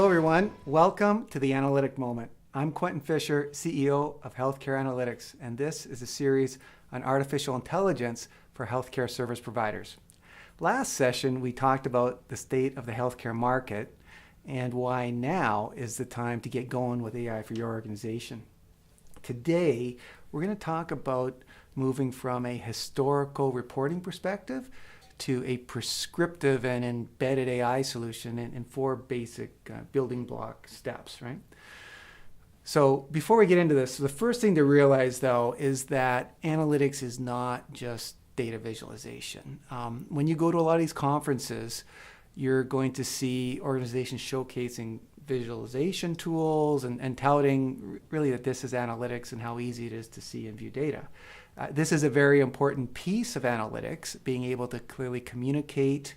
Hello, everyone. Welcome to the Analytic Moment. I'm Quentin Fisher, CEO of Healthcare Analytics, and this is a series on artificial intelligence for healthcare service providers. Last session, we talked about the state of the healthcare market and why now is the time to get going with AI for your organization. Today, we're going to talk about moving from a historical reporting perspective to a prescriptive and embedded AI solution in four basic building block steps, right? So before we get into this, the first thing to realize, though, is that analytics is not just data visualization. When you go to a lot of these conferences, you're going to see organizations showcasing visualization tools and touting really that this is analytics and how easy it is to see and view data. This is a very important piece of analytics, being able to clearly communicate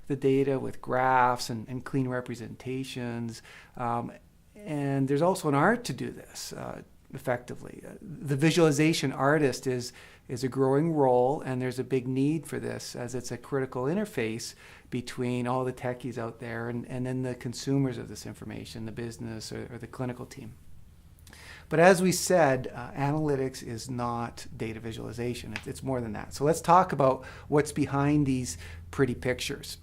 the data with graphs and clean representations. And there's also an art to do this effectively. The visualization artist is a growing role, and there's a big need for this as it's a critical interface between all the techies out there and then the consumers of this information, the business or the clinical team. But as we said, analytics is not data visualization. It's more than that. So let's talk about what's behind these pretty pictures.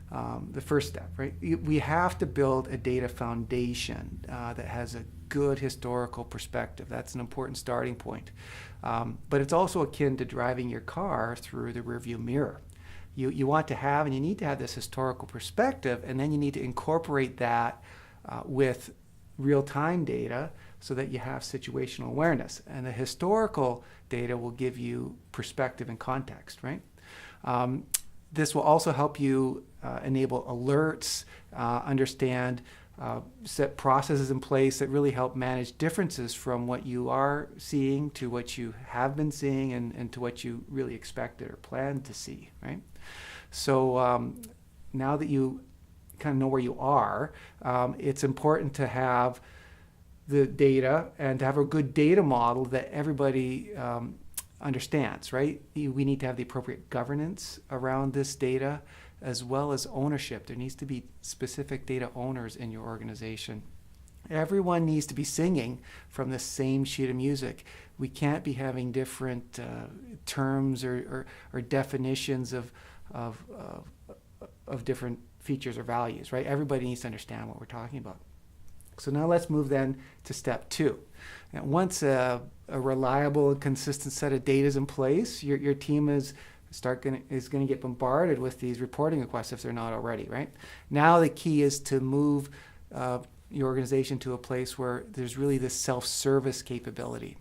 The first step, right? We have to build a data foundation that has a good historical perspective. That's an important starting point. But it's also akin to driving your car through the rearview mirror. You want to have and you need to have this historical perspective, and then you need to incorporate that with real-time data so that you have situational awareness. And the historical data will give you perspective and context, right? This will also help you enable alerts, understand, set processes in place that really help manage differences from what you are seeing to what you have been seeing and to what you really expected or planned to see, right? So now that you kind of know where you are, it's important to have the data and to have a good data model that everybody understands, right? We need to have the appropriate governance around this data as well as ownership. There needs to be specific data owners in your organization. Everyone needs to be singing from the same sheet of music. We can't be having different terms or definitions of different features or values, right? Everybody needs to understand what we're talking about. So now let's move then to step two. And once a reliable and consistent set of data is in place, your team is going to get bombarded with these reporting requests if they're not already, right? Now the key is to move your organization to a place where there's really this self-service capability,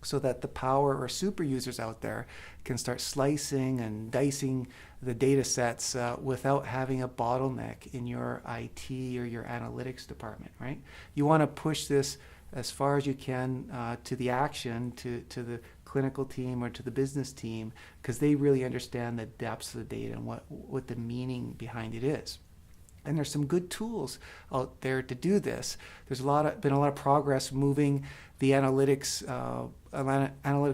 so that the power or super users out there can start slicing and dicing the data sets without having a bottleneck in your IT or your analytics department, right? You want to push this as far as you can to the action, to the clinical team or to the business team, because they really understand the depths of the data and what the meaning behind it is. And there's some good tools out there to do this. There's been a lot of progress moving the analytics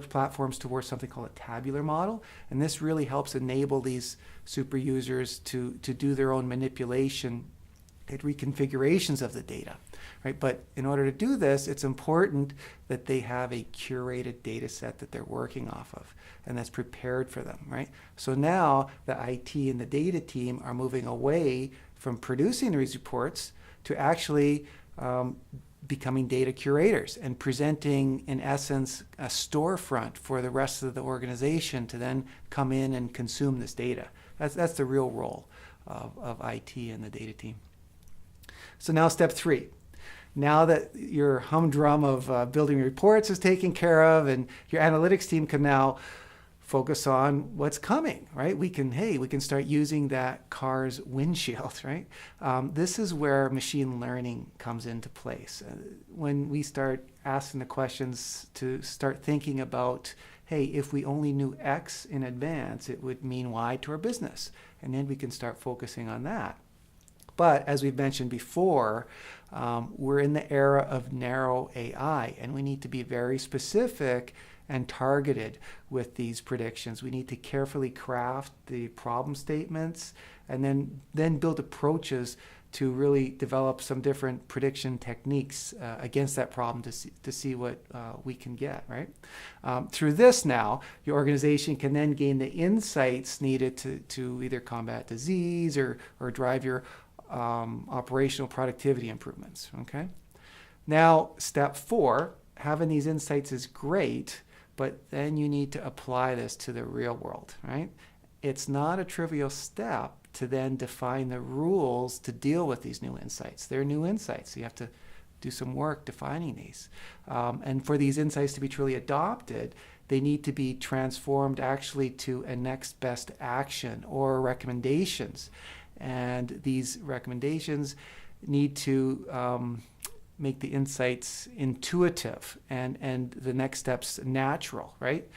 platforms towards something called a tabular model, and this really helps enable these super users to do their own manipulation and reconfigurations of the data, right? But in order to do this, it's important that they have a curated data set that they're working off of and that's prepared for them, right? So now the IT and the data team are moving away from producing these reports to actually becoming data curators and presenting, in essence, a storefront for the rest of the organization to then come in and consume this data. That's the real role of IT and the data team. So now step three. Now that your humdrum of building reports is taken care of and your analytics team can now focus on what's coming, right? We can start using that car's windshield, right? This is where machine learning comes into place. When we start asking the questions to start thinking about, hey, if we only knew X in advance, it would mean Y to our business. And then we can start focusing on that. But as we've mentioned before, we're in the era of narrow AI, and we need to be very specific and targeted with these predictions. We need to carefully craft the problem statements and then build approaches to really develop some different prediction techniques against that problem to see what we can get, right? Through this now, your organization can then gain the insights needed to either combat disease or drive your operational productivity improvements, okay? Now, step 4, having these insights is great, but then you need to apply this to the real world, right? It's not a trivial step to then define the rules to deal with these new insights. They're new insights, so you have to do some work defining these. And for these insights to be truly adopted, they need to be transformed actually to a next best action or recommendations. And these recommendations need to make the insights intuitive and the next steps natural, right?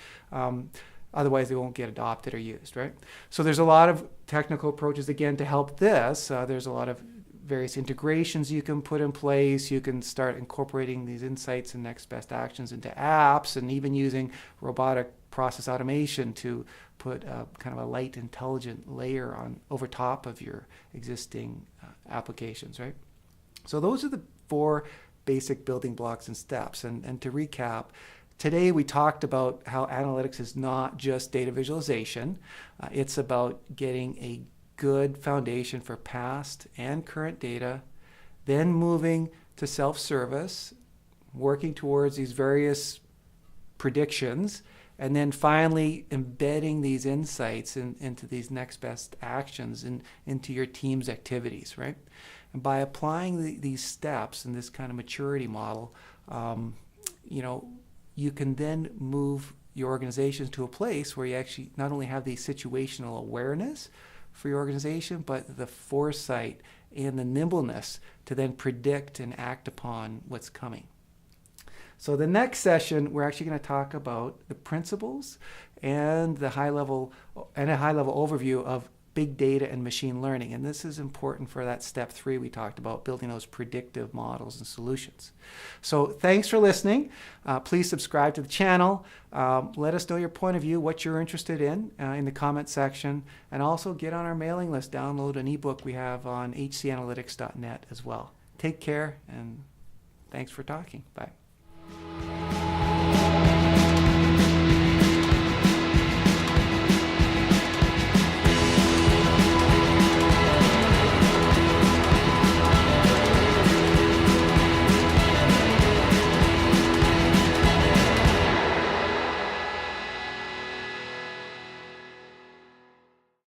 Otherwise, they won't get adopted or used, right? So there's a lot of technical approaches, again, to help this. There's a lot of various integrations you can put in place. You can start incorporating these insights and next best actions into apps, and even using robotic process automation to put kind of a light, intelligent layer over top of your existing applications, right? So those are the 4 basic building blocks and steps. And to recap, today we talked about how analytics is not just data visualization. It's about getting a good foundation for past and current data, then moving to self-service, working towards these various predictions, and then finally embedding these insights into these next best actions and into your team's activities, right? And by applying these steps and this kind of maturity model, you can then move your organization to a place where you actually not only have the situational awareness for your organization, but the foresight and the nimbleness to then predict and act upon what's coming. So the next session, we're actually going to talk about the principles and a high level overview of big data and machine learning. And this is important for that step 3 we talked about, building those predictive models and solutions. So thanks for listening. Please subscribe to the channel. Let us know your point of view, what you're interested in the comment section, and also get on our mailing list. Download an ebook we have on hcanalytics.net as well. Take care, and thanks for talking. Bye.